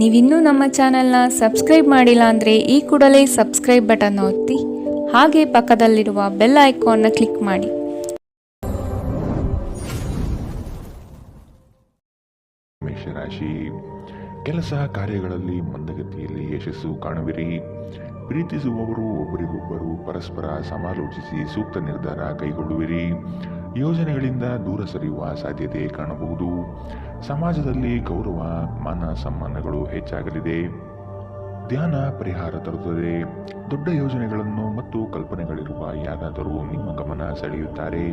ನೀವಿನ್ನೂ ನಮ್ಮ ಚಾನೆಲ್ನ ಸಬ್ಸ್ಕ್ರೈಬ್ ಮಾಡಿಲ್ಲ ಅಂದರೆ ಈ ಕೂಡಲೇ ಸಬ್ಸ್ಕ್ರೈಬ್ ಬಟನ್ ಒತ್ತಿ ಹಾಗೆ ಪಕ್ಕದಲ್ಲಿರುವ ಬೆಲ್ ಐಕಾನ್ನ ಕ್ಲಿಕ್ ಮಾಡಿ. ಮೇಷರಾಶಿ, ಕೆಲಸ ಕಾರ್ಯಗಳಲ್ಲಿ ಮಂದಗತಿಯಲ್ಲಿ ಯಶಸ್ಸು ಕಾಣುವಿರಿ. ಪ್ರೀತಿಸುವವರು ಒಬ್ಬರಿಗೊಬ್ಬರು ಪರಸ್ಪರ ಸಮಾಲೋಚಿಸಿ ಸೂಕ್ತ ನಿರ್ಧಾರ ಕೈಗೊಳ್ಳುವಿರಿ. ಯೋಜನೆಗಳಿಂದ ದೂರ ಸರಿಯುವ ಸಾಧ್ಯತೆ ಕಾಣಬಹುದು. ಸಮಾಜದಲ್ಲಿ ಗೌರವ ಮಾನ ಸಮ್ಮಾನಗಳು ಹೆಚ್ಚಾಗಲಿದೆ. ಧ್ಯಾನ ಪರಿಹಾರ ತರುತ್ತದೆ. ದೊಡ್ಡ ಯೋಜನೆಗಳನ್ನು ಮತ್ತು ಕಲ್ಪನೆಗಳಿರುವ ಯಾರಾದರೂ ನಿಮ್ಮ ಗಮನ ಸೆಳೆಯುತ್ತಾರೆ.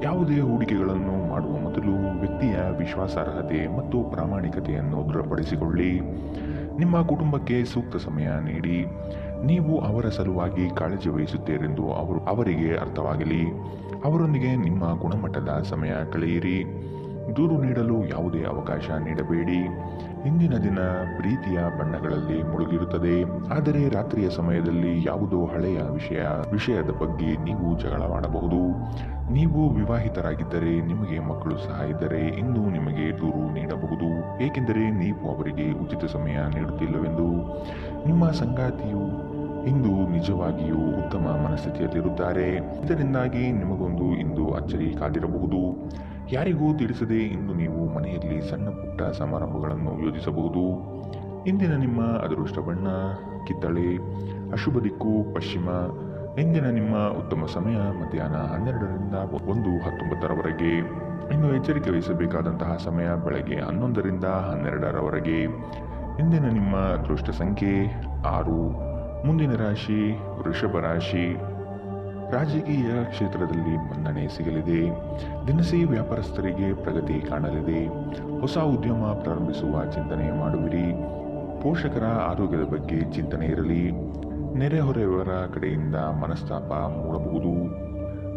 ಯಾವುದೇ ಹೂಡಿಕೆಗಳನ್ನು ಮಾಡುವ ಮೊದಲು ವ್ಯಕ್ತಿಯ ವಿಶ್ವಾಸಾರ್ಹತೆ ಮತ್ತು ಪ್ರಾಮಾಣಿಕತೆಯನ್ನು ದೃಢಪಡಿಸಿಕೊಳ್ಳಿ. ನಿಮ್ಮ ಕುಟುಂಬಕ್ಕೆ ಸೂಕ್ತ ಸಮಯ ನೀಡಿ. ನೀವು ಅವರ ಸಲುವಾಗಿ ಕಾಳಜಿ ವಹಿಸುತ್ತೀರೆಂದು ಅವರಿಗೆ ಅರ್ಥವಾಗಲಿ. ಅವರೊಂದಿಗೆ ನಿಮ್ಮ ಗುಣಮಟ್ಟದ ಸಮಯ ಕಳೆಯಿರಿ. ದೂರು ನೀಡಲು ಯಾವುದೇ ಅವಕಾಶ ನೀಡಬೇಡಿ. ಇಂದಿನ ದಿನ ಪ್ರೀತಿಯ ಬಣ್ಣಗಳಲ್ಲಿ ಮುಳುಗಿರುತ್ತದೆ. ಆದರೆ ರಾತ್ರಿಯ ಸಮಯದಲ್ಲಿ ಯಾವುದೋ ಹಳೆಯ ವಿಷಯದ ಬಗ್ಗೆ ನೀವು ಜಗಳವಾಡಬಹುದು. ನೀವು ವಿವಾಹಿತರಾಗಿದ್ದರೆ ನಿಮಗೆ ಮಕ್ಕಳು ಸಹ ಇದ್ದರೆ ಇಂದು ನಿಮಗೆ ದೂರು ನೀಡಬಹುದು, ಏಕೆಂದರೆ ನೀವು ಅವರಿಗೆ ಉಚಿತ ಸಮಯ ನೀಡುತ್ತಿಲ್ಲವೆಂದು. ನಿಮ್ಮ ಸಂಗಾತಿಯು ಇಂದು ನಿಜವಾಗಿಯೂ ಉತ್ತಮ ಮನಸ್ಥಿತಿಯಲ್ಲಿರುತ್ತಾರೆ. ಇದರಿಂದಾಗಿ ನಿಮಗೊಂದು ಇಂದು ಅಚ್ಚರಿ ಕಾದಿರಬಹುದು. ಯಾರಿಗೂ ತಿಳಿಸದೆ ಇಂದು ನೀವು ಮನೆಯಲ್ಲಿ ಸಣ್ಣ ಪುಟ್ಟ ಸಮಾರಂಭಗಳನ್ನು ಯೋಜಿಸಬಹುದು. ಇಂದಿನ ನಿಮ್ಮ ಅದೃಷ್ಟ ಬಣ್ಣ ಕಿತ್ತಳೆ, ಅಶುಭ ದಿಕ್ಕು ಪಶ್ಚಿಮ. ಇಂದಿನ ನಿಮ್ಮ ಉತ್ತಮ ಸಮಯ ಮಧ್ಯಾಹ್ನ 12ರಿಂದ 1:19ರವರೆಗೆ. ಇನ್ನು ಎಚ್ಚರಿಕೆ ವಹಿಸಬೇಕಾದಂತಹ ಸಮಯ ಬೆಳಗ್ಗೆ 11ರಿಂದ 12ರವರೆಗೆ. ಇಂದಿನ ನಿಮ್ಮ ಅದೃಷ್ಟ ಸಂಖ್ಯೆ 6. ಮುಂದಿನ ರಾಶಿ ವೃಷಭ ರಾಶಿ. ರಾಜಕೀಯ ಕ್ಷೇತ್ರದಲ್ಲಿ ಮನ್ನಣೆ ಸಿಗಲಿದೆ. ದಿನಸಿ ವ್ಯಾಪಾರಸ್ಥರಿಗೆ ಪ್ರಗತಿ ಕಾಣಲಿದೆ. ಹೊಸ ಉದ್ಯಮ ಪ್ರಾರಂಭಿಸುವ ಚಿಂತನೆ ಮಾಡುವಿರಿ. ಪೋಷಕರ ಆರೋಗ್ಯದ ಬಗ್ಗೆ ಚಿಂತನೆ ಇರಲಿ. ನೆರೆಹೊರೆಯವರ ಕಡೆಯಿಂದ ಮನಸ್ತಾಪ ಮೂಡಬಹುದು.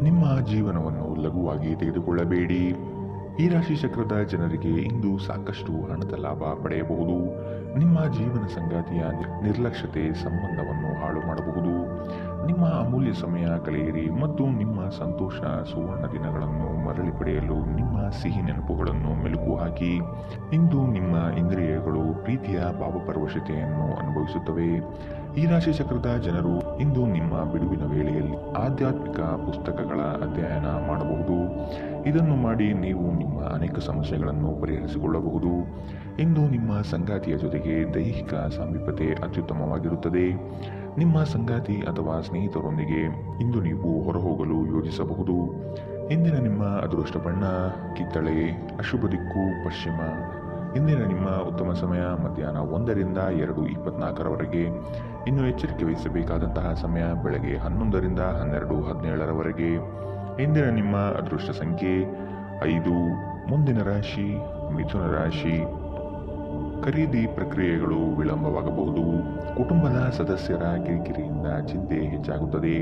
ನಿಮ್ಮ ಜೀವನವನ್ನು ಲಘುವಾಗಿ ತೆಗೆದುಕೊಳ್ಳಬೇಡಿ. ಈ ರಾಶಿ ಚಕ್ರದ ಜನರಿಗೆ ಇಂದು ಸಾಕಷ್ಟು ಹಣದ ಲಾಭ ಪಡೆಯಬಹುದು. ನಿಮ್ಮ ಜೀವನ ಸಂಗಾತಿಯ ನಿರ್ಲಕ್ಷ್ಯತೆ ಸಂಬಂಧವನ್ನು ಹಾಳು ಮಾಡಬಹುದು. ನಿಮ್ಮ ಅಮೂಲ್ಯ ಸಮಯ ಕಳೆಯಿರಿ ಮತ್ತು ನಿಮ್ಮ ಸಂತೋಷ ಸುವರ್ಣ ದಿನಗಳನ್ನು ಮರಳಿ ಪಡೆಯಲು ನಿಮ್ಮ ಸಿಹಿ ನೆನಪುಗಳನ್ನು ಮೆಲುಕು ಹಾಕಿ. ಇಂದು ನಿಮ್ಮ ಇಂದ್ರಿಯಗಳು ಪ್ರೀತಿಯ ಭಾವಪರವಶತೆಯನ್ನು ಅನುಭವಿಸುತ್ತವೆ. ಈ ರಾಶಿ ಚಕ್ರದ ಜನರು ಇಂದು ನಿಮ್ಮ ಬಿಡುವಿನ ವೇಳೆಯಲ್ಲಿ ಆಧ್ಯಾತ್ಮಿಕ ಪುಸ್ತಕಗಳ ಅಧ್ಯಯನ ಮಾಡಬಹುದು. ಇದನ್ನು ಮಾಡಿ ನೀವು ನಿಮ್ಮ ಅನೇಕ ಸಮಸ್ಯೆಗಳನ್ನು ಪರಿಹರಿಸಿಕೊಳ್ಳಬಹುದು. ಇಂದು ನಿಮ್ಮ ಸಂಗಾತಿಯ ಜೊತೆಗೆ ದೈಹಿಕ ಸಾಮೀಪ್ಯತೆ ಅತ್ಯುತ್ತಮವಾಗಿರುತ್ತದೆ. ನಿಮ್ಮ ಸಂಗಾತಿ ಅಥವಾ ಸ್ನೇಹಿತರೊಂದಿಗೆ ಇಂದು ನೀವು ಹೊರಹೋಗಲು ಯೋಜಿಸಬಹುದು. ಇಂದಿನ ನಿಮ್ಮ ಅದೃಷ್ಟ ಬಣ್ಣ ಕಿತ್ತಳೆ, ಅಶುಭ ದಿಕ್ಕು ಪಶ್ಚಿಮ. ಇಂದಿನ ನಿಮ್ಮ ಉತ್ತಮ ಸಮಯ ಮಧ್ಯಾಹ್ನ 1ರಿಂದ 2:24ರವರೆಗೆ. ಇನ್ನು ಎಚ್ಚರಿಕೆ ವಹಿಸಬೇಕಾದಂತಹ ಸಮಯ ಬೆಳಗ್ಗೆ 11ರಿಂದ 12:17ರವರೆಗೆ. ಇಂದಿನ ನಿಮ್ಮ ಅದೃಷ್ಟ ಸಂಖ್ಯೆ 5. ಮುಂದಿನ ರಾಶಿ ಮಿಥುನ ರಾಶಿ. ಖರೀದಿ ಪ್ರಕ್ರಿಯೆಗಳು ವಿಳಂಬವಾಗಬಹುದು. ಕುಟುಂಬದ ಸದಸ್ಯರ ಕಿರಿಕಿರಿಯಿಂದ ಚಿಂತೆ ಹೆಚ್ಚಾಗುತ್ತದೆ.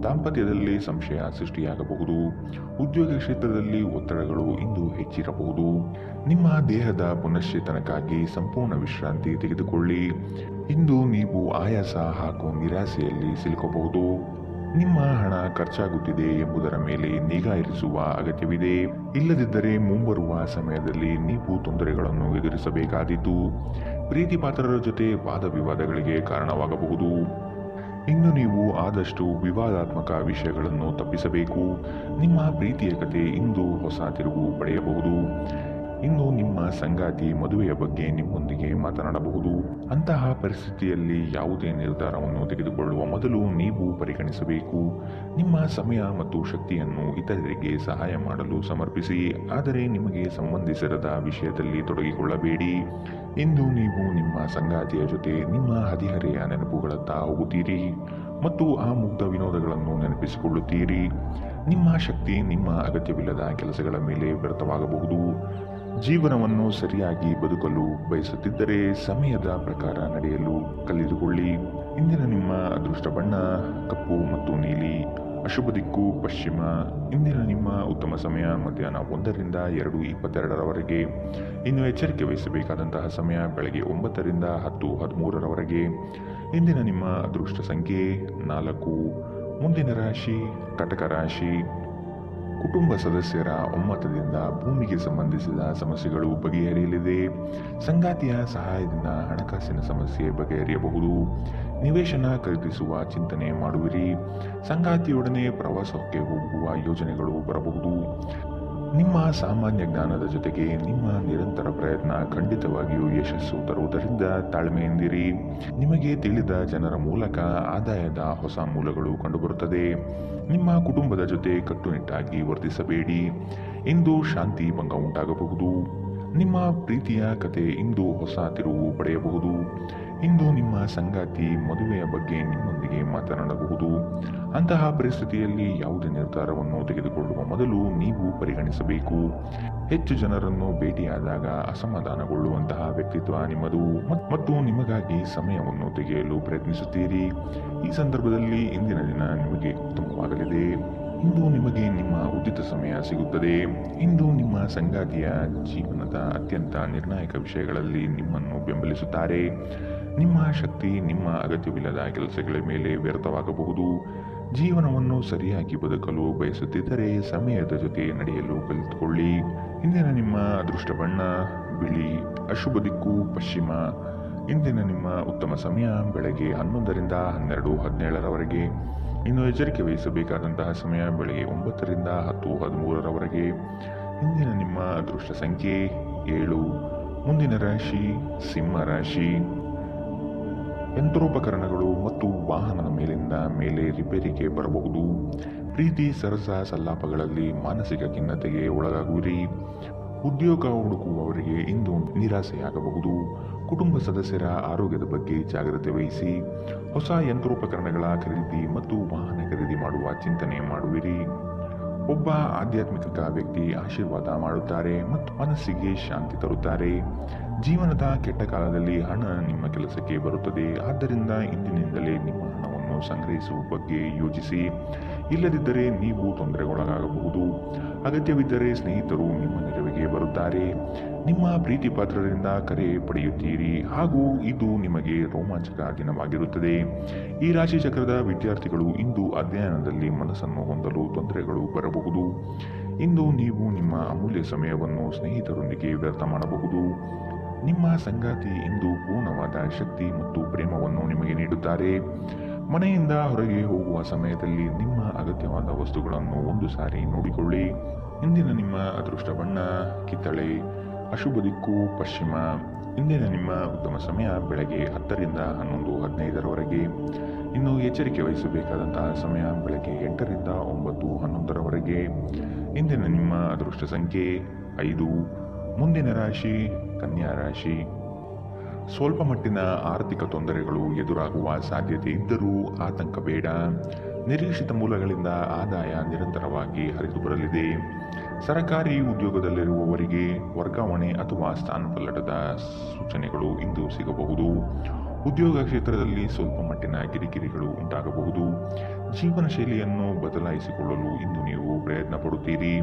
ದಾಂಪತ್ಯದಲ್ಲಿ ಸಂಶಯ ಸೃಷ್ಟಿಯಾಗಬಹುದು. ಉದ್ಯೋಗ ಕ್ಷೇತ್ರದಲ್ಲಿ ಒತ್ತಡಗಳು ಇಂದು ಹೆಚ್ಚಿರಬಹುದು. ನಿಮ್ಮ ದೇಹದ ಪುನಶ್ಚೇತನಕ್ಕಾಗಿ ಸಂಪೂರ್ಣ ವಿಶ್ರಾಂತಿ ತೆಗೆದುಕೊಳ್ಳಿ. ಇಂದು ನೀವು ಆಯಾಸ ಹಾಗೂ ನಿರಾಸೆಯಲ್ಲಿ ಸಿಲುಕಬಹುದು. ನಿಮ್ಮ ಹಣ ಖರ್ಚಾಗುತ್ತಿದೆ ಎಂಬುದರ ಮೇಲೆ ನಿಗಾ ಇರಿಸುವ ಅಗತ್ಯವಿದೆ. ಇಲ್ಲದಿದ್ದರೆ ಮುಂಬರುವ ಸಮಯದಲ್ಲಿ ನೀವು ತೊಂದರೆಗಳನ್ನು ಎದುರಿಸಬೇಕಾದೀತು. ಪ್ರೀತಿ ಪಾತ್ರರ ಜೊತೆ ವಾದ ವಿವಾದಗಳಿಗೆ ಕಾರಣವಾಗಬಹುದು. ಇನ್ನು ನೀವು ಆದಷ್ಟು ವಿವಾದಾತ್ಮಕ ವಿಷಯಗಳನ್ನು ತಪ್ಪಿಸಬೇಕು. ನಿಮ್ಮ ಪ್ರೀತಿಯ ಕತೆ ಇಂದು ಹೊಸ ತಿರುವು ಪಡೆಯಬಹುದು. ಇನ್ನು ನಿಮ್ಮ ಸಂಗಾತಿ ಮದುವೆಯ ಬಗ್ಗೆ ನಿಮ್ಮೊಂದಿಗೆ ಮಾತನಾಡಬಹುದು. ಅಂತಹ ಪರಿಸ್ಥಿತಿಯಲ್ಲಿ ಯಾವುದೇ ನಿರ್ಧಾರವನ್ನು ತೆಗೆದುಕೊಳ್ಳುವ ಮೊದಲು ನೀವು ಪರಿಗಣಿಸಬೇಕು. ನಿಮ್ಮ ಸಮಯ ಮತ್ತು ಶಕ್ತಿಯನ್ನು ಇತರರಿಗೆ ಸಹಾಯ ಮಾಡಲು ಸಮರ್ಪಿಸಿ, ಆದರೆ ನಿಮಗೆ ಸಂಬಂಧಿಸಿರದ ವಿಷಯದಲ್ಲಿ ತೊಡಗಿಕೊಳ್ಳಬೇಡಿ. ಇಂದು ನೀವು ನಿಮ್ಮ ಸಂಗಾತಿಯ ಜೊತೆ ನಿಮ್ಮ ಹದಿಹರೆಯ ನೆನಪುಗಳತ್ತ ಹೋಗುತ್ತೀರಿ ಮತ್ತು ಆ ಮುಗ್ಧ ವಿನೋದಗಳನ್ನು ನೆನಪಿಸಿಕೊಳ್ಳುತ್ತೀರಿ. ನಿಮ್ಮ ಶಕ್ತಿ ನಿಮ್ಮ ಅಗತ್ಯವಿಲ್ಲದ ಕೆಲಸಗಳ ಮೇಲೆ ವ್ಯರ್ಥವಾಗಬಹುದು. ಜೀವನವನ್ನು ಸರಿಯಾಗಿ ಬದುಕಲು ಬಯಸುತ್ತಿದ್ದರೆ ಸಮಯದ ಪ್ರಕಾರ ನಡೆಯಲು ಕಲಿತುಕೊಳ್ಳಿ. ಇಂದಿನ ನಿಮ್ಮ ಅದೃಷ್ಟ ಬಣ್ಣ ಕಪ್ಪು ಮತ್ತು ನೀಲಿ, ಅಶುಭ ದಿಕ್ಕು ಪಶ್ಚಿಮ. ಇಂದಿನ ನಿಮ್ಮ ಉತ್ತಮ ಸಮಯ ಮಧ್ಯಾಹ್ನ 1ರಿಂದ 2:22ರವರೆಗೆ. ಇನ್ನು ಎಚ್ಚರಿಕೆ ವಹಿಸಬೇಕಾದಂತಹ ಸಮಯ ಬೆಳಗ್ಗೆ 9ರಿಂದ 10:13ರವರೆಗೆ. ಇಂದಿನ ನಿಮ್ಮ ಅದೃಷ್ಟ ಸಂಖ್ಯೆ 4. ಮುಂದಿನ ರಾಶಿ ಕಟಕ ರಾಶಿ. ಕುಟುಂಬ ಸದಸ್ಯರ ಒಮ್ಮತದಿಂದ ಭೂಮಿಗೆ ಸಂಬಂಧಿಸಿದ ಸಮಸ್ಯೆಗಳು ಬಗೆಹರಿಯಲಿದೆ. ಸಂಗಾತಿಯ ಸಹಾಯದಿಂದ ಹಣಕಾಸಿನ ಸಮಸ್ಯೆ ಬಗೆಹರಿಯಬಹುದು. ನಿವೇಶನ ಖರೀದಿಸುವ ಚಿಂತನೆ ಮಾಡುವಿರಿ. ಸಂಗಾತಿಯೊಡನೆ ಪ್ರವಾಸಕ್ಕೆ ಹೋಗುವ ಯೋಜನೆಗಳು ಬರಬಹುದು. ನಿಮ್ಮ ಸಾಮಾನ್ಯ ಜ್ಞಾನದ ಜೊತೆಗೆ ನಿಮ್ಮ ನಿರಂತರ ಪ್ರಯತ್ನ ಖಂಡಿತವಾಗಿಯೂ ಯಶಸ್ಸು ತರುವುದರಿಂದ ತಾಳ್ಮೆಯಿಂದಿರಿ. ನಿಮಗೆ ತಿಳಿದ ಜನರ ಮೂಲಕ ಆದಾಯದ ಹೊಸ ಮೂಲಗಳು ಕಂಡುಬರುತ್ತದೆ. ನಿಮ್ಮ ಕುಟುಂಬದ ಜೊತೆ ಕಟ್ಟುನಿಟ್ಟಾಗಿ ವರ್ತಿಸಬೇಡಿ. ಇಂದು ಶಾಂತಿ ಭಂಗ ಉಂಟಾಗಬಹುದು. ನಿಮ್ಮ ಪ್ರೀತಿಯ ಕತೆ ಇಂದು ಹೊಸ ತಿರುವು ಪಡೆಯಬಹುದು. ಇಂದು ನಿಮ್ಮ ಸಂಗಾತಿ ಮದುವೆಯ ಬಗ್ಗೆ ನಿಮ್ಮೊಂದಿಗೆ ಮಾತನಾಡಬಹುದು. ಅಂತಹ ಪರಿಸ್ಥಿತಿಯಲ್ಲಿ ಯಾವುದೇ ನಿರ್ಧಾರವನ್ನು ತೆಗೆದುಕೊಳ್ಳುವ ಮೊದಲು ನೀವು ಪರಿಗಣಿಸಬೇಕು. ಹೆಚ್ಚು ಜನರನ್ನು ಭೇಟಿಯಾದಾಗ ಅಸಮಾಧಾನಗೊಳ್ಳುವಂತಹ ವ್ಯಕ್ತಿತ್ವ ನಿಮ್ಮದು ಮತ್ತು ನಿಮಗಾಗಿ ಸಮಯವನ್ನು ತೆಗೆಯಲು ಪ್ರಯತ್ನಿಸುತ್ತೀರಿ. ಈ ಸಂದರ್ಭದಲ್ಲಿ ಇಂದಿನ ದಿನ ನಿಮಗೆ ಉತ್ತಮವಾಗಲಿದೆ. ಇಂದು ನಿಮಗೆ ನಿಮ್ಮ ಉಚಿತ ಸಮಯ ಸಿಗುತ್ತದೆ. ಇಂದು ನಿಮ್ಮ ಸಂಗಾತಿಯ ಜೀವನದ ಅತ್ಯಂತ ನಿರ್ಣಾಯಕ ವಿಷಯಗಳಲ್ಲಿ ನಿಮ್ಮನ್ನು ಬೆಂಬಲಿಸುತ್ತಾರೆ. ನಿಮ್ಮ ಶಕ್ತಿ ನಿಮ್ಮ ಅಗತ್ಯವಿಲ್ಲದ ಕೆಲಸಗಳ ಮೇಲೆ ವ್ಯರ್ಥವಾಗಬಹುದು. ಜೀವನವನ್ನು ಸರಿಯಾಗಿ ಬದುಕಲು ಬಯಸುತ್ತಿದ್ದರೆ ಸಮಯದ ಜೊತೆ ನಡೆಯಲು ಕಲಿತುಕೊಳ್ಳಿ. ಇಂದಿನ ನಿಮ್ಮ ಅದೃಷ್ಟ ಬಣ್ಣ ಬಿಳಿ, ಅಶುಭ ದಿಕ್ಕು ಪಶ್ಚಿಮ. ಇಂದಿನ ನಿಮ್ಮ ಉತ್ತಮ ಸಮಯ ಬೆಳಗ್ಗೆ 11ರಿಂದ 12:17ರವರೆಗೆ. ಇನ್ನು ಎಚ್ಚರಿಕೆ ವಹಿಸಬೇಕಾದಂತಹ ಸಮಯ ಬೆಳಗ್ಗೆ 9ರಿಂದ 10:13ರವರೆಗೆ. ಇಂದಿನ ನಿಮ್ಮ ಅದೃಷ್ಟ ಸಂಖ್ಯೆ 7. ಮುಂದಿನ ರಾಶಿ ಸಿಂಹ ರಾಶಿ. ಯಂತ್ರೋಪಕರಣಗಳು ಮತ್ತು ವಾಹನದ ಮೇಲಿಂದ ಮೇಲೆ ರಿಪೇರಿಗೆ ಬರಬಹುದು. ಪ್ರೀತಿ ಸರಸ ಸಲ್ಲಾಪಗಳಲ್ಲಿ ಮಾನಸಿಕ ಖಿನ್ನತೆಗೆ ಒಳಗಾಗುವಿರಿ. ಉದ್ಯೋಗ ಹುಡುಕುವವರಿಗೆ ಇಂದು ನಿರಾಸೆಯಾಗಬಹುದು. ಕುಟುಂಬ ಸದಸ್ಯರ ಆರೋಗ್ಯದ ಬಗ್ಗೆ ಜಾಗ್ರತೆ ವಹಿಸಿ. ಹೊಸ ಯಂತ್ರೋಪಕರಣಗಳ ಖರೀದಿ ಮತ್ತು ವಾಹನ ಖರೀದಿ ಮಾಡುವ ಚಿಂತನೆ ಮಾಡುವಿರಿ. ಒಬ್ಬ ಆಧ್ಯಾತ್ಮಿಕ ವ್ಯಕ್ತಿ ಆಶೀರ್ವಾದ ಮಾಡುತ್ತಾರೆ ಮತ್ತು ಮನಸ್ಸಿಗೆ ಶಾಂತಿ ತರುತ್ತಾರೆ. ಜೀವನದ ಕೆಟ್ಟ ಕಾಲದಲ್ಲಿ ಹಣ ನಿಮ್ಮ ಕೆಲಸಕ್ಕೆ ಬರುತ್ತದೆ. ಆದ್ದರಿಂದ ಇಂದಿನಿಂದಲೇ ನಿಮ್ಮ ಹಣವನ್ನು ಸಂಗ್ರಹಿಸುವ ಬಗ್ಗೆ ಯೋಚಿಸಿ. ಇಲ್ಲದಿದ್ದರೆ ನೀವು ತೊಂದರೆಗೊಳಗಾಗಬಹುದು. ಅಗತ್ಯವಿದ್ದರೆ ಸ್ನೇಹಿತರು ನಿಮ್ಮ ನೆರವಿಗೆ ಬರುತ್ತಾರೆ. ನಿಮ್ಮ ಪ್ರೀತಿ ಪಾತ್ರರಿಂದ ಕರೆ ಪಡೆಯುತ್ತೀರಿ ಹಾಗೂ ಇದು ನಿಮಗೆ ರೋಮಾಂಚಕ ದಿನವಾಗಿರುತ್ತದೆ. ಈ ರಾಶಿ ಚಕ್ರದ ವಿದ್ಯಾರ್ಥಿಗಳು ಇಂದು ಅಧ್ಯಯನದಲ್ಲಿ ಮನಸ್ಸನ್ನು ಹೊಂದಲು ತೊಂದರೆಗಳು ಬರಬಹುದು. ಇಂದು ನೀವು ನಿಮ್ಮ ಅಮೂಲ್ಯ ಸಮಯವನ್ನು ಸ್ನೇಹಿತರೊಂದಿಗೆ ವ್ಯರ್ಥ ಮಾಡಬಹುದು. ನಿಮ್ಮ ಸಂಗಾತಿ ಇಂದು ಪೂರ್ಣವಾದ ಶಕ್ತಿ ಮತ್ತು ಪ್ರೇಮವನ್ನು ನಿಮಗೆ ನೀಡುತ್ತಾರೆ. ಮನೆಯಿಂದ ಹೊರಗೆ ಹೋಗುವ ಸಮಯದಲ್ಲಿ ನಿಮ್ಮ ಅಗತ್ಯವಾದ ವಸ್ತುಗಳನ್ನು ಒಂದು ಸಾರಿ ನೋಡಿಕೊಳ್ಳಿ. ಇಂದಿನ ನಿಮ್ಮ ಅದೃಷ್ಟ ಬಣ್ಣ ಕಿತ್ತಳೆ, ಅಶುಭ ದಿಕ್ಕು ಪಶ್ಚಿಮ. ಇಂದಿನ ನಿಮ್ಮ ಉತ್ತಮ ಸಮಯ ಬೆಳಗ್ಗೆ 10ರಿಂದ 11:15ರವರೆಗೆ. ಇನ್ನು ಎಚ್ಚರಿಕೆ ವಹಿಸಬೇಕಾದಂತಹ ಸಮಯ ಬೆಳಗ್ಗೆ 8ರಿಂದ 9:11ರವರೆಗೆ. ಇಂದಿನ ನಿಮ್ಮ ಅದೃಷ್ಟ ಸಂಖ್ಯೆ 5. ಮುಂದಿನ ರಾಶಿ ಕನ್ಯಾ ರಾಶಿ. ಸ್ವಲ್ಪ ಮಟ್ಟಿನ ಆರ್ಥಿಕ ತೊಂದರೆಗಳು ಎದುರಾಗುವ ಸಾಧ್ಯತೆ ಇದ್ದರೂ ಆತಂಕ ಬೇಡ. ನಿರೀಕ್ಷಿತ ಮೂಲಗಳಿಂದ ಆದಾಯ ನಿರಂತರವಾಗಿ ಹರಿದು ಬರಲಿದೆ. ಸರಕಾರಿ ಉದ್ಯೋಗದಲ್ಲಿರುವವರಿಗೆ ವರ್ಗಾವಣೆ ಅಥವಾ ಸ್ಥಾನಪಲ್ಲಟದ ಸೂಚನೆಗಳು ಇಂದು ಸಿಗಬಹುದು. ಉದ್ಯೋಗ ಕ್ಷೇತ್ರದಲ್ಲಿ ಸ್ವಲ್ಪ ಮಟ್ಟಿನ ಕಿರಿಕಿರಿಗಳು ಉಂಟಾಗಬಹುದು. ಜೀವನ ಶೈಲಿಯನ್ನು ಬದಲಾಯಿಸಿಕೊಳ್ಳಲು ಇಂದು ನೀವು ಪ್ರಯತ್ನ ಪಡುತ್ತೀರಿ.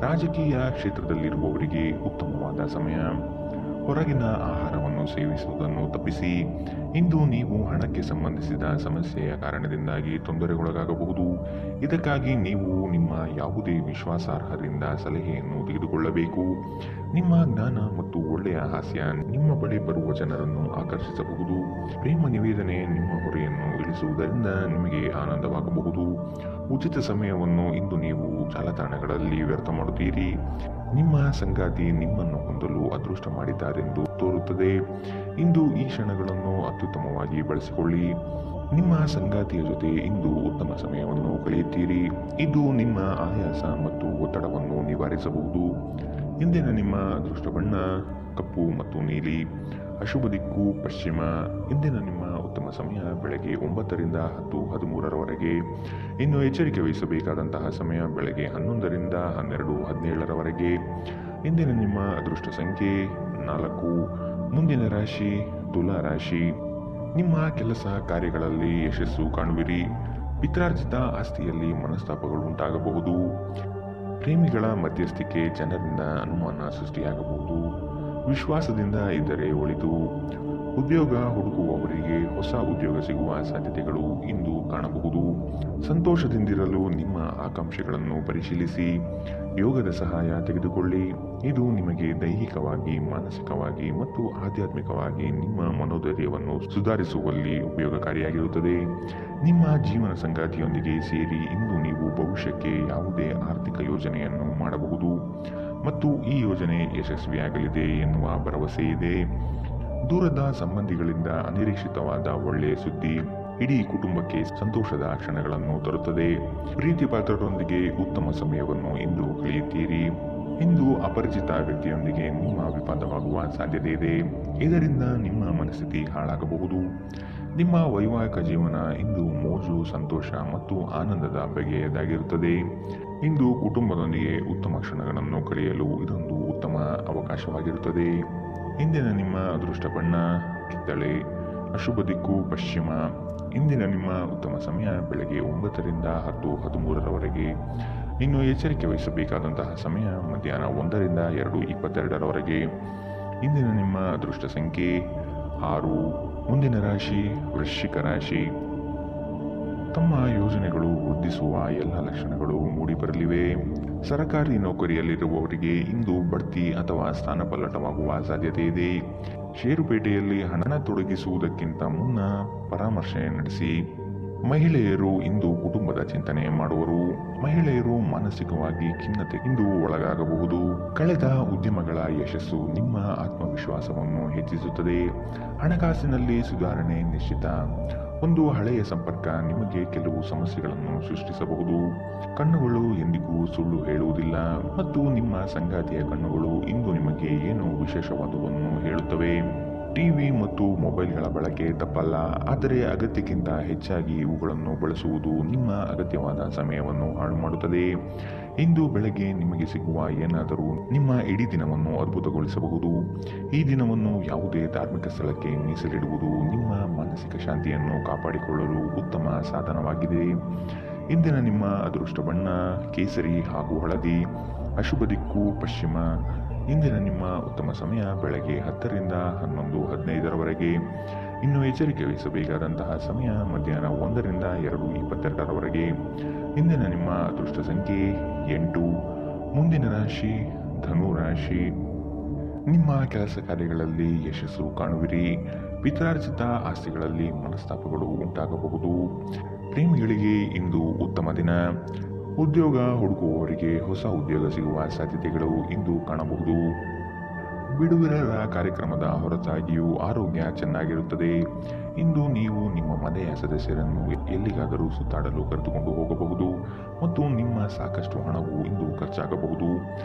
ರಾಜಕೀಯ ಕ್ಷೇತ್ರದಲ್ಲಿರುವವರಿಗೆ ಉತ್ತಮವಾದ ಸಮಯ. ಹೊರಗಿನ ಆಹಾರವನ್ನು ಸೇವಿಸುವುದನ್ನು ತಪ್ಪಿಸಿ. ಇಂದು ನೀವು ಹಣಕ್ಕೆ ಸಂಬಂಧಿಸಿದ ಸಮಸ್ಯೆಯ ಕಾರಣದಿಂದಾಗಿ ತೊಂದರೆಗೊಳಗಾಗಬಹುದು. ಇದಕ್ಕಾಗಿ ನೀವು ನಿಮ್ಮ ಯಾವುದೇ ವಿಶ್ವಾಸಾರ್ಹರಿಂದ ಸಲಹೆಯನ್ನು ತೆಗೆದುಕೊಳ್ಳಬೇಕು. ನಿಮ್ಮ ಜ್ಞಾನ ಮತ್ತು ಒಳ್ಳೆಯ ಹಾಸ್ಯ ನಿಮ್ಮ ಬಳಿ ಬರುವ ಜನರನ್ನು ಆಕರ್ಷಿಸಬಹುದು. ಪ್ರೇಮ ನಿವೇದನೆ ನಿಮ್ಮ ಹೊರೆಯನ್ನು ಇಳಿಸುವುದರಿಂದ ನಿಮಗೆ ಆನಂದವಾಗಬಹುದು. ಉಚಿತ ಸಮಯವನ್ನು ಇಂದು ನೀವು ಜಾಲತಾಣಗಳಲ್ಲಿ ವ್ಯರ್ಥ ಮಾಡುತ್ತೀರಿ. ನಿಮ್ಮ ಸಂಗಾತಿ ನಿಮ್ಮನ್ನು ಹೊಂದಲು ಅದೃಷ್ಟ ಮಾಡಿದ್ದಾರೆಂದು ತೋರುತ್ತದೆ. ಇಂದು ಈ ಕ್ಷಣಗಳನ್ನು ಅತ್ಯುತ್ತಮವಾಗಿ ಬಳಸಿಕೊಳ್ಳಿ. ನಿಮ್ಮ ಸಂಗಾತಿಯ ಜೊತೆ ಇಂದು ಉತ್ತಮ ಸಮಯವನ್ನು ಕಳೆಯುತ್ತೀರಿ. ಇದು ನಿಮ್ಮ ಆಯಾಸ ಮತ್ತು ಒತ್ತಡವನ್ನು ನಿವಾರಿಸಬಹುದು. ಇಂದಿನ ನಿಮ್ಮ ಅದೃಷ್ಟ ಬಣ್ಣ ಕಪ್ಪು ಮತ್ತು ನೀಲಿ, ಅಶುಭ ದಿಕ್ಕು ಪಶ್ಚಿಮ. ಇಂದಿನ ನಿಮ್ಮ ಉತ್ತಮ ಸಮಯ ಬೆಳಗ್ಗೆ 9ರಿಂದ 10:13ರವರೆಗೆ. ಇನ್ನು ಎಚ್ಚರಿಕೆ ವಹಿಸಬೇಕಾದಂತಹ ಸಮಯ ಬೆಳಗ್ಗೆ 11ರಿಂದ 12:17ರವರೆಗೆ. ಇಂದಿನ ನಿಮ್ಮ ಅದೃಷ್ಟ ಸಂಖ್ಯೆ 4. ಮುಂದಿನ ರಾಶಿ ತುಲಾ ರಾಶಿ. ನಿಮ್ಮ ಕೆಲಸ ಕಾರ್ಯಗಳಲ್ಲಿ ಯಶಸ್ಸು ಕಾಣುವಿರಿ. ಪಿತ್ರಾರ್ಜಿತ ಆಸ್ತಿಯಲ್ಲಿ ಮನಸ್ತಾಪಗಳು ಉಂಟಾಗಬಹುದು. ಪ್ರೇಮಿಗಳ ಮಧ್ಯಸ್ಥಿಕೆ ಜನರಿಂದ ಅನುಮಾನ ಸೃಷ್ಟಿಯಾಗಬಹುದು. ವಿಶ್ವಾಸದಿಂದ ಇದ್ದರೆ ಒಳಿತು. ಉದ್ಯೋಗ ಹುಡುಕುವವರಿಗೆ ಹೊಸ ಉದ್ಯೋಗ ಸಿಗುವ ಸಾಧ್ಯತೆಗಳು ಇಂದು ಕಾಣಬಹುದು. ಸಂತೋಷದಿಂದಿರಲು ನಿಮ್ಮ ಆಕಾಂಕ್ಷೆಗಳನ್ನು ಪರಿಶೀಲಿಸಿ ಯೋಗದ ಸಹಾಯ ತೆಗೆದುಕೊಳ್ಳಿ. ಇದು ನಿಮಗೆ ದೈಹಿಕವಾಗಿ, ಮಾನಸಿಕವಾಗಿ ಮತ್ತು ಆಧ್ಯಾತ್ಮಿಕವಾಗಿ ನಿಮ್ಮ ಮನೋಧೈರ್ಯವನ್ನು ಸುಧಾರಿಸುವಲ್ಲಿ ಉಪಯೋಗಕಾರಿಯಾಗಿರುತ್ತದೆ. ನಿಮ್ಮ ಜೀವನ ಸಂಗಾತಿಯೊಂದಿಗೆ ಸೇರಿ ಇಂದು ನೀವು ಭವಿಷ್ಯಕ್ಕೆ ಯಾವುದೇ ಆರ್ಥಿಕ ಯೋಜನೆಯನ್ನು ಮಾಡಬಹುದು ಮತ್ತು ಈ ಯೋಜನೆ ಯಶಸ್ವಿಯಾಗಲಿದೆ ಎನ್ನುವ ಭರವಸೆ ಇದೆ. ದೂರದ ಸಂಬಂಧಿಗಳಿಂದ ಅನಿರೀಕ್ಷಿತವಾದ ಒಳ್ಳೆಯ ಸುದ್ದಿ ಇಡೀ ಕುಟುಂಬಕ್ಕೆ ಸಂತೋಷದ ಕ್ಷಣಗಳನ್ನು ತರುತ್ತದೆ. ಪ್ರೀತಿ ಪಾತ್ರರೊಂದಿಗೆ ಉತ್ತಮ ಸಮಯವನ್ನು ಇಂದು ಕಳೆಯುತ್ತೀರಿ. ಇಂದು ಅಪರಿಚಿತ ವ್ಯಕ್ತಿಯೊಂದಿಗೆ ನಿಮ್ಮ ವಿವಾದವಾಗುವ ಸಾಧ್ಯತೆ ಇದೆ. ಇದರಿಂದ ನಿಮ್ಮ ಮನಸ್ಥಿತಿ ಹಾಳಾಗಬಹುದು. ನಿಮ್ಮ ವೈವಾಹಿಕ ಜೀವನ ಇಂದು ಮೋಜು, ಸಂತೋಷ ಮತ್ತು ಆನಂದದ ಬಗೆಯದಾಗಿರುತ್ತದೆ. ಇಂದು ಕುಟುಂಬದೊಂದಿಗೆ ಉತ್ತಮ ಕ್ಷಣಗಳನ್ನು ಕಳೆಯಲು ಇದೊಂದು ಉತ್ತಮ ಅವಕಾಶವಾಗಿರುತ್ತದೆ. ಇಂದಿನ ನಿಮ್ಮ ಅದೃಷ್ಟ ಬಣ್ಣ ಕಿತ್ತಳೆ, ಅಶುಭ ದಿಕ್ಕು ಪಶ್ಚಿಮ. ಇಂದಿನ ನಿಮ್ಮ ಉತ್ತಮ ಸಮಯ ಬೆಳಗ್ಗೆ 9 ರಿಂದ 10:13 ಇನ್ನು ಎಚ್ಚರಿಕೆ ವಹಿಸಬೇಕಾದಂತಹ ಸಮಯ ಮಧ್ಯಾಹ್ನ 1 ರಿಂದ 2:22 ಇಂದಿನ ನಿಮ್ಮ ಅದೃಷ್ಟ ಸಂಖ್ಯೆ 6. ಮುಂದಿನ ರಾಶಿ ವೃಶ್ಚಿಕ ರಾಶಿ. ತಮ್ಮ ಯೋಜನೆಗಳು ವೃದ್ಧಿಸುವ ಎಲ್ಲ ಲಕ್ಷಣಗಳು ಮೂಡಿಬರಲಿವೆ. ಸರಕಾರಿ ನೌಕರಿಯಲ್ಲಿರುವವರಿಗೆ ಇಂದು ಬಡ್ತಿ ಅಥವಾ ಸ್ಥಾನಪಲ್ಲಟವಾಗುವ ಸಾಧ್ಯತೆ ಇದೆ. ಷೇರುಪೇಟೆಯಲ್ಲಿ ಹಣ ತೊಡಗಿಸುವುದಕ್ಕಿಂತ ಮುನ್ನ ಪರಾಮರ್ಶೆ ನಡೆಸಿ. ಮಹಿಳೆಯರು ಇಂದು ಕುಟುಂಬದ ಚಿಂತನೆ ಮಾಡುವರು. ಮಹಿಳೆಯರು ಮಾನಸಿಕವಾಗಿ ಖಿನ್ನತೆ ಇಂದು ಒಳಗಾಗಬಹುದು. ಕಳೆದ ಉದ್ಯಮಗಳ ಯಶಸ್ಸು ನಿಮ್ಮ ಆತ್ಮವಿಶ್ವಾಸವನ್ನು ಹೆಚ್ಚಿಸುತ್ತದೆ. ಹಣಕಾಸಿನಲ್ಲಿ ಸುಧಾರಣೆ ನಿಶ್ಚಿತ. ಒಂದು ಹಳೆಯ ಸಂಪರ್ಕ ನಿಮಗೆ ಕೆಲವು ಸಮಸ್ಯೆಗಳನ್ನು ಸೃಷ್ಟಿಸಬಹುದು. ಕಣ್ಣುಗಳು ಎಂದಿಗೂ ಸುಳ್ಳು ಹೇಳುವುದಿಲ್ಲ ಮತ್ತು ನಿಮ್ಮ ಸಂಗಾತಿಯ ಕಣ್ಣುಗಳು ಇಂದು ನಿಮಗೆ ಏನೋ ವಿಶೇಷವಾದವನ್ನು ಹೇಳುತ್ತವೆ. ಟಿವಿ ಮತ್ತು ಮೊಬೈಲ್ಗಳ ಬಳಕೆ ತಪ್ಪಲ್ಲ, ಆದರೆ ಅಗತ್ಯಕ್ಕಿಂತ ಹೆಚ್ಚಾಗಿ ಇವುಗಳನ್ನು ಬಳಸುವುದು ನಿಮ್ಮ ಅಗತ್ಯವಾದ ಸಮಯವನ್ನು ಹಾಳು ಮಾಡುತ್ತದೆ. ಇಂದು ಬೆಳಗ್ಗೆ ನಿಮಗೆ ಸಿಗುವ ಏನಾದರೂ ನಿಮ್ಮ ಇಡೀ ದಿನವನ್ನು ಅದ್ಭುತಗೊಳಿಸಬಹುದು. ಈ ದಿನವನ್ನು ಯಾವುದೇ ಧಾರ್ಮಿಕ ಸ್ಥಳಕ್ಕೆ ಮೀಸಲಿಡುವುದು ನಿಮ್ಮ ಮಾನಸಿಕ ಶಾಂತಿಯನ್ನು ಕಾಪಾಡಿಕೊಳ್ಳಲು ಉತ್ತಮ ಸಾಧನವಾಗಿದೆ. ಇಂದಿನ ನಿಮ್ಮ ಅದೃಷ್ಟ ಬಣ್ಣ ಕೇಸರಿ ಹಾಗೂ ಹಳದಿ, ಅಶುಭ ದಿಕ್ಕು ಪಶ್ಚಿಮ. ಇಂದಿನ ನಿಮ್ಮ ಉತ್ತಮ ಸಮಯ ಬೆಳಗ್ಗೆ 10 ರಿಂದ 11:15 ಇನ್ನು ಎಚ್ಚರಿಕೆ ವಹಿಸಬೇಕಾದಂತಹ ಸಮಯ ಮಧ್ಯಾಹ್ನ 1 ರಿಂದ 2:22 ಇಂದಿನ ನಿಮ್ಮ ಅದೃಷ್ಟ ಸಂಖ್ಯೆ 8. ಮುಂದಿನ ರಾಶಿ ಧನು ರಾಶಿ. ನಿಮ್ಮ ಕೆಲಸ ಕಾರ್ಯಗಳಲ್ಲಿ ಯಶಸ್ಸು ಕಾಣುವಿರಿ. ಪಿತ್ರಾರ್ಜಿತ ಆಸ್ತಿಗಳಲ್ಲಿ ಮನಸ್ತಾಪಗಳು ಉಂಟಾಗಬಹುದು. ಪ್ರೇಮಿಗಳಿಗೆ ಇಂದು ಉತ್ತಮ ದಿನ. ಉದ್ಯೋಗ ಹುಡುಕುವವರಿಗೆ ಹೊಸ ಉದ್ಯೋಗ ಸಿಗುವ ಸಾಧ್ಯತೆಗಳು ಇಂದು ಕಾಣಬಹುದು. ಬಿಡುವಿರರ ಕಾರ್ಯಕ್ರಮದ ಹೊರತಾಗಿಯೂ ಆರೋಗ್ಯ ಚೆನ್ನಾಗಿರುತ್ತದೆ. ಇಂದು ನೀವು ನಿಮ್ಮ ಮನೆಯ ಸದಸ್ಯರನ್ನು ಎಲ್ಲಿಗಾದರೂ ಸುತ್ತಾಡಲು ಕರೆದುಕೊಂಡು ಹೋಗಬಹುದು ಮತ್ತು ನಿಮ್ಮ ಸಾಕಷ್ಟು ಹಣವು ಇಂದು ಖರ್ಚಾಗಬಹುದು.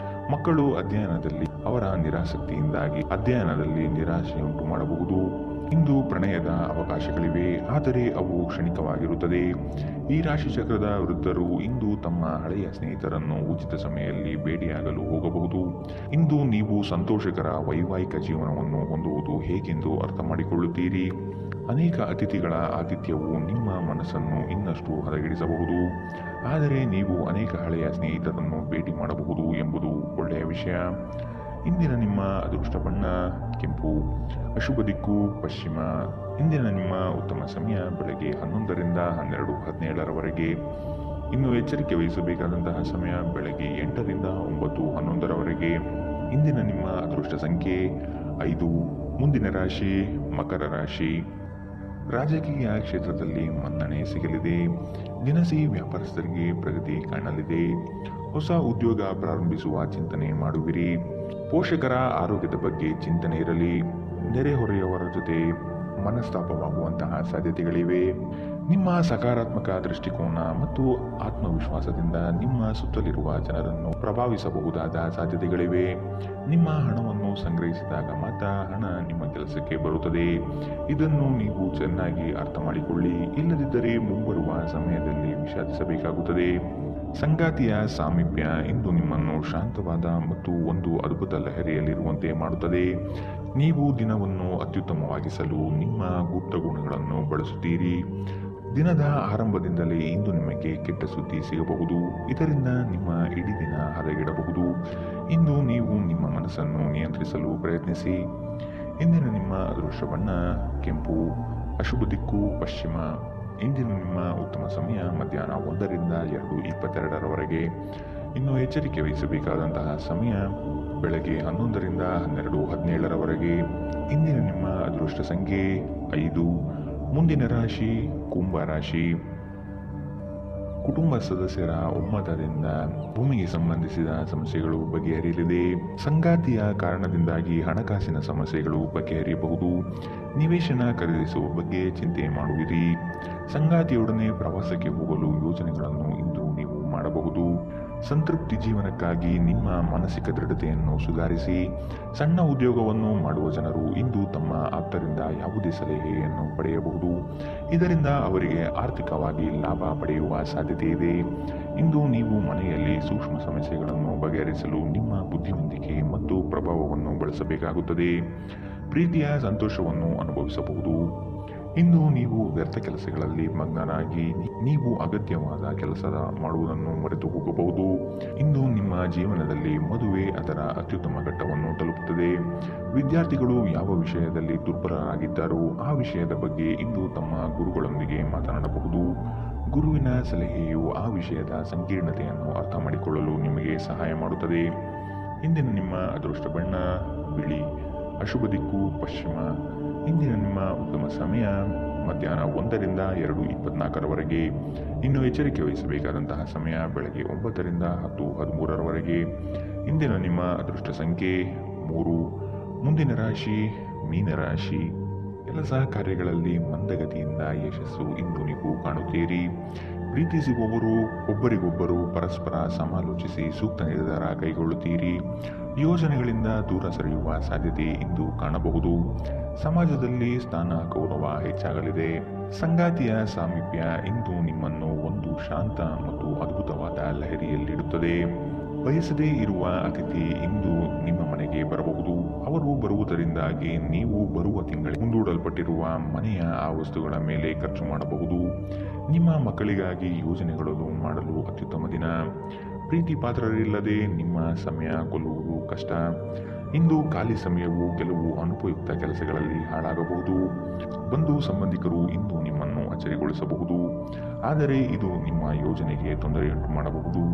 ಮಕ್ಕಳು ಅಧ್ಯಯನದಲ್ಲಿ ಅವರ ನಿರಾಸಕ್ತಿಯಿಂದಾಗಿ ಅಧ್ಯಯನದಲ್ಲಿ ನಿರಾಶೆಯುಂಟು ಮಾಡಬಹುದು. ಇಂದು ಪ್ರಣಯದ ಅವಕಾಶಗಳಿವೆ, ಆದರೆ ಅವು ಕ್ಷಣಿಕವಾಗಿರುತ್ತದೆ. ಈ ರಾಶಿಚಕ್ರದ ವೃದ್ಧರು ಇಂದು ತಮ್ಮ ಹಳೆಯ ಸ್ನೇಹಿತರನ್ನು ಉಚಿತ ಸಮಯದಲ್ಲಿ ಭೇಟಿಯಾಗಲು ಹೋಗಬಹುದು. ಇಂದು ನೀವು ಸಂತೋಷಕರ ವೈವಾಹಿಕ ಜೀವನವನ್ನು ಹೊಂದುವುದು ಹೇಗೆಂದು ಅರ್ಥ ಮಾಡಿಕೊಳ್ಳುತ್ತೀರಿ. ಅನೇಕ ಅತಿಥಿಗಳ ಆತಿಥ್ಯವು ನಿಮ್ಮ ಮನಸ್ಸನ್ನು ಇನ್ನಷ್ಟು ಹದಗೆಡಿಸಬಹುದು, ಆದರೆ ನೀವು ಅನೇಕ ಹಳೆಯ ಸ್ನೇಹಿತರನ್ನು ಭೇಟಿ ಮಾಡಬಹುದು ಎಂಬುದು ಒಳ್ಳೆಯ ವಿಷಯ. ಇಂದಿನ ನಿಮ್ಮ ಅದೃಷ್ಟ ಬಣ್ಣ ಕೆಂಪು, ಅಶುಭ ದಿಕ್ಕು ಪಶ್ಚಿಮ. ಇಂದಿನ ನಿಮ್ಮ ಉತ್ತಮ ಸಮಯ ಬೆಳಗ್ಗೆ 11 ರಿಂದ 12:17 ಇನ್ನು ಎಚ್ಚರಿಕೆ ವಹಿಸಬೇಕಾದಂತಹ ಸಮಯ ಬೆಳಗ್ಗೆ 8 ರಿಂದ 9:11 ಇಂದಿನ ನಿಮ್ಮ ಅದೃಷ್ಟ ಸಂಖ್ಯೆ 5. ಮುಂದಿನ ರಾಶಿ ಮಕರ ರಾಶಿ. ರಾಜಕೀಯ ಕ್ಷೇತ್ರದಲ್ಲಿ ಮನ್ನಣೆ ಸಿಗಲಿದೆ. ದಿನಸಿ ವ್ಯಾಪಾರಸ್ಥರಿಗೆ ಪ್ರಗತಿ ಕಾಣಲಿದೆ. ಹೊಸ ಉದ್ಯೋಗ ಪ್ರಾರಂಭಿಸುವ ಚಿಂತನೆ ಮಾಡುವಿರಿ. ಪೋಷಕರ ಆರೋಗ್ಯದ ಬಗ್ಗೆ ಚಿಂತನೆ ಇರಲಿ. ನೆರೆಹೊರೆಯವರ ಜೊತೆ ಮನಸ್ತಾಪವಾಗುವಂತಹ ಸಾಧ್ಯತೆಗಳಿವೆ. ನಿಮ್ಮ ಸಕಾರಾತ್ಮಕ ದೃಷ್ಟಿಕೋನ ಮತ್ತು ಆತ್ಮವಿಶ್ವಾಸದಿಂದ ನಿಮ್ಮ ಸುತ್ತಲಿರುವ ಜನರನ್ನು ಪ್ರಭಾವಿಸಬಹುದಾದ ಸಾಧ್ಯತೆಗಳಿವೆ. ನಿಮ್ಮ ಹಣವನ್ನು ಸಂಗ್ರಹಿಸಿದಾಗ ಮಾತ್ರ ಹಣ ನಿಮ್ಮ ಕೆಲಸಕ್ಕೆ ಬರುತ್ತದೆ. ಇದನ್ನು ನೀವು ಚೆನ್ನಾಗಿ ಅರ್ಥ ಮಾಡಿಕೊಳ್ಳಿ, ಇಲ್ಲದಿದ್ದರೆ ಮುಂಬರುವ ಸಮಯದಲ್ಲಿ ವಿಷಾದಿಸಬೇಕಾಗುತ್ತದೆ. ಸಂಗಾತಿಯ ಸಾಮೀಪ್ಯ ಇಂದು ನಿಮ್ಮನ್ನು ಶಾಂತವಾದ ಮತ್ತು ಒಂದು ಅದ್ಭುತ ಲಹರಿಯಲ್ಲಿರುವಂತೆ ಮಾಡುತ್ತದೆ. ನೀವು ದಿನವನ್ನು ಅತ್ಯುತ್ತಮವಾಗಿಸಲು ನಿಮ್ಮ ಗುಪ್ತ ಗುಣಗಳನ್ನು ಬಳಸುತ್ತೀರಿ. ದಿನದ ಆರಂಭದಿಂದಲೇ ಇಂದು ನಿಮಗೆ ಕೆಟ್ಟ ಸುದ್ದಿ ಸಿಗಬಹುದು. ಇದರಿಂದ ನಿಮ್ಮ ಇಡೀ ದಿನ ಹದಗೆಡಬಹುದು. ಇಂದು ನೀವು ನಿಮ್ಮ ಮನಸ್ಸನ್ನು ನಿಯಂತ್ರಿಸಲು ಪ್ರಯತ್ನಿಸಿ. ಇಂದಿನ ನಿಮ್ಮ ಅದೃಷ್ಟ ಬಣ್ಣ ಕೆಂಪು. ಅಶುಭ ದಿಕ್ಕು ಪಶ್ಚಿಮ. ಇಂದಿನ ನಿಮ್ಮ ಉತ್ತಮ ಸಮಯ ಮಧ್ಯಾಹ್ನ 1ರಿಂದ 2:22ರವರೆಗೆ. ಇನ್ನು ಎಚ್ಚರಿಕೆ ವಹಿಸಬೇಕಾದಂತಹ ಸಮಯ ಬೆಳಗ್ಗೆ 11ರಿಂದ 12:17ರವರೆಗೆ. ಇಂದಿನ ನಿಮ್ಮ ಅದೃಷ್ಟ ಸಂಖ್ಯೆ 5. ಮುಂದಿನ ರಾಶಿ ಕುಂಭ ರಾಶಿ. ಕುಟುಂಬ ಸದಸ್ಯರ ಒಮ್ಮತದಿಂದ ಭೂಮಿಗೆ ಸಂಬಂಧಿಸಿದ ಸಮಸ್ಯೆಗಳು ಬಗೆಹರಿಯಲಿದೆ. ಸಂಗಾತಿಯ ಕಾರಣದಿಂದಾಗಿ ಹಣಕಾಸಿನ ಸಮಸ್ಯೆಗಳು ಬಗೆಹರಿಯಬಹುದು. ನಿವೇಶನ ಖರೀದಿಸುವ ಬಗ್ಗೆ ಚಿಂತೆ ಮಾಡುವಿರಿ. ಸಂಗಾತಿಯೊಡನೆ ಪ್ರವಾಸಕ್ಕೆ ಹೋಗಲು ಯೋಜನೆಗಳನ್ನು ಇಂದು ನೀವು ಮಾಡಬಹುದು. ಸಂತೃಪ್ತಿ ಜೀವನಕ್ಕಾಗಿ ನಿಮ್ಮ ಮಾನಸಿಕ ದೃಢತೆಯನ್ನು ಸುಧಾರಿಸಿ. ಸಣ್ಣ ಉದ್ಯೋಗವನ್ನು ಮಾಡುವ ಜನರು ಇಂದು ತಮ್ಮ ಆಪ್ತರಿಂದ ಯಾವುದೇ ಸಲಹೆಯನ್ನು ಪಡೆಯಬಹುದು. ಇದರಿಂದ ಅವರಿಗೆ ಆರ್ಥಿಕವಾಗಿ ಲಾಭ ಪಡೆಯುವ ಸಾಧ್ಯತೆ ಇದೆ. ಇಂದು ನೀವು ಮನೆಯಲ್ಲಿ ಸೂಕ್ಷ್ಮ ಸಮಸ್ಯೆಗಳನ್ನು ಬಗೆಹರಿಸಲು ನಿಮ್ಮ ಬುದ್ಧಿವಂತಿಕೆ ಮತ್ತು ಪ್ರಭಾವವನ್ನು ಬಳಸಬೇಕಾಗುತ್ತದೆ. ಪ್ರೀತಿಯ ಸಂತೋಷವನ್ನು ಅನುಭವಿಸಬಹುದು. ಇಂದು ನೀವು ವ್ಯರ್ಥ ಕೆಲಸಗಳಲ್ಲಿ ಮಗ್ನರಾಗಿ ನೀವು ಅಗತ್ಯವಾದ ಕೆಲಸ ಮಾಡುವುದನ್ನು ಮರೆತು ಹೋಗಬಹುದು. ಇಂದು ನಿಮ್ಮ ಜೀವನದಲ್ಲಿ ಮದುವೆ ಅದರ ಅತ್ಯುತ್ತಮ ಘಟ್ಟವನ್ನು ತಲುಪುತ್ತದೆ. ವಿದ್ಯಾರ್ಥಿಗಳು ಯಾವ ವಿಷಯದಲ್ಲಿ ದುರ್ಬಲರಾಗಿದ್ದಾರೋ ಆ ವಿಷಯದ ಬಗ್ಗೆ ಇಂದು ತಮ್ಮ ಗುರುಗಳೊಂದಿಗೆ ಮಾತನಾಡಬಹುದು. ಗುರುವಿನ ಸಲಹೆಯು ಆ ವಿಷಯದ ಸಂಕೀರ್ಣತೆಯನ್ನು ಅರ್ಥ ಮಾಡಿಕೊಳ್ಳಲು ನಿಮಗೆ ಸಹಾಯ ಮಾಡುತ್ತದೆ. ಇಂದಿನ ನಿಮ್ಮ ಅದೃಷ್ಟ ಬಣ್ಣ ಬಿಳಿ. ಅಶುಭ ದಿಕ್ಕು ಪಶ್ಚಿಮ. ಇಂದಿನ ನಿಮ್ಮ ಉತ್ತಮ ಸಮಯ ಮಧ್ಯಾಹ್ನ 1ರಿಂದ 2:24ರವರೆಗೆ. ಇನ್ನು ಎಚ್ಚರಿಕೆ ವಹಿಸಬೇಕಾದಂತಹ ಸಮಯ ಬೆಳಗ್ಗೆ 9ರಿಂದ 10:13ರವರೆಗೆ. ಇಂದಿನ ನಿಮ್ಮ ಅದೃಷ್ಟ ಸಂಖ್ಯೆ 3. ಮುಂದಿನ ರಾಶಿ ಮೀನರಾಶಿ. ಕೆಲಸ ಕಾರ್ಯಗಳಲ್ಲಿ ಮಂದಗತಿಯಿಂದ ಯಶಸ್ಸು ಇಂದು ನೀವು ಕಾಣುತ್ತೀರಿ. ಪ್ರೀತಿಸುವವರು ಒಬ್ಬರಿಗೊಬ್ಬರು ಪರಸ್ಪರ ಸಮಾಲೋಚಿಸಿ ಸೂಕ್ತ ನಿರ್ಧಾರ ಕೈಗೊಳ್ಳುತ್ತೀರಿ. ಯೋಜನೆಗಳಿಂದ ದೂರ ಸರಿಯುವ ಸಾಧ್ಯತೆ ಇಂದು ಕಾಣಬಹುದು. ಸಮಾಜದಲ್ಲಿ ಸ್ಥಾನ ಗೌರವ ಹೆಚ್ಚಾಗಲಿದೆ. ಸಂಗಾತಿಯ ಸಾಮೀಪ್ಯ ಇಂದು ನಿಮ್ಮನ್ನು ಒಂದು ಶಾಂತ ಮತ್ತು ಅದ್ಭುತವಾದ ಲಹರಿಯಲ್ಲಿಡುತ್ತದೆ. ಬಯಸದೇ ಇರುವ ಅತಿಥಿ ಇಂದು ನಿಮ್ಮ ಮನೆಗೆ ಬರಬಹುದು. ಅವರು ಬರುವುದರಿಂದಾಗಿ ನೀವು ಬರುವ ತಿಂಗಳಿಗೆ ಮುಂದೂಡಲ್ಪಟ್ಟಿರುವ ಮನೆಯ ಆ ವಸ್ತುಗಳ ಮೇಲೆ ಖರ್ಚು ಮಾಡಬಹುದು. ನಿಮ್ಮ ಮಕ್ಕಳಿಗಾಗಿ ಯೋಜನೆಗಳನ್ನು ಮಾಡಲು ಅತ್ಯುತ್ತಮ ದಿನ. ಪ್ರೀತಿ ಪಾತ್ರರಿಲ್ಲದೆ ನಿಮ್ಮ ಸಮಯ ಕೊಲ್ಲುವುದು ಕಷ್ಟ. ಇಂದು ಖಾಲಿ ಸಮಯವು ಕೆಲವು ಅನುಪಯುಕ್ತ ಕೆಲಸಗಳಲ್ಲಿ ಹಾಳಾಗಬಹುದು. ಬಂಧು ಸಂಬಂಧಿಕರು ಇಂದು ನಿಮ್ಮನ್ನು ಅಚ್ಚರಿಗೊಳಿಸಬಹುದು, ಆದರೆ ಇದು ನಿಮ್ಮ ಯೋಜನೆಗೆ ತೊಂದರೆಯುಂಟು ಮಾಡಬಹುದು.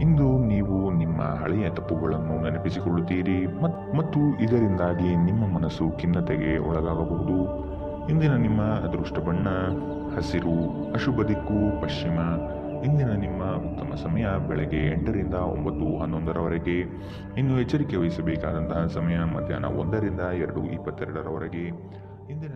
ಇಂದು ನೀವು ನಿಮ್ಮ ಹಳೆಯ ತಪ್ಪುಗಳನ್ನು ನೆನಪಿಸಿಕೊಳ್ಳುತ್ತೀರಿ ಮತ್ತು ಇದರಿಂದಾಗಿ ನಿಮ್ಮ ಮನಸ್ಸು ಖಿನ್ನತೆಗೆ ಒಳಗಾಗಬಹುದು. ಇಂದಿನ ನಿಮ್ಮ ಅದೃಷ್ಟ ಬಣ್ಣ ಹಸಿರು. ಅಶುಭ ದಿಕ್ಕು ಪಶ್ಚಿಮ. ಇಂದಿನ ನಿಮ್ಮ ಉತ್ತಮ ಸಮಯ ಬೆಳಗ್ಗೆ 8ರಿಂದ 9:11ರವರೆಗೆ. ಇನ್ನು ಎಚ್ಚರಿಕೆ ವಹಿಸಬೇಕಾದಂತಹ ಸಮಯ ಮಧ್ಯಾಹ್ನ 1ರಿಂದ 2:22ರವರೆಗೆ. ಇಂದಿನ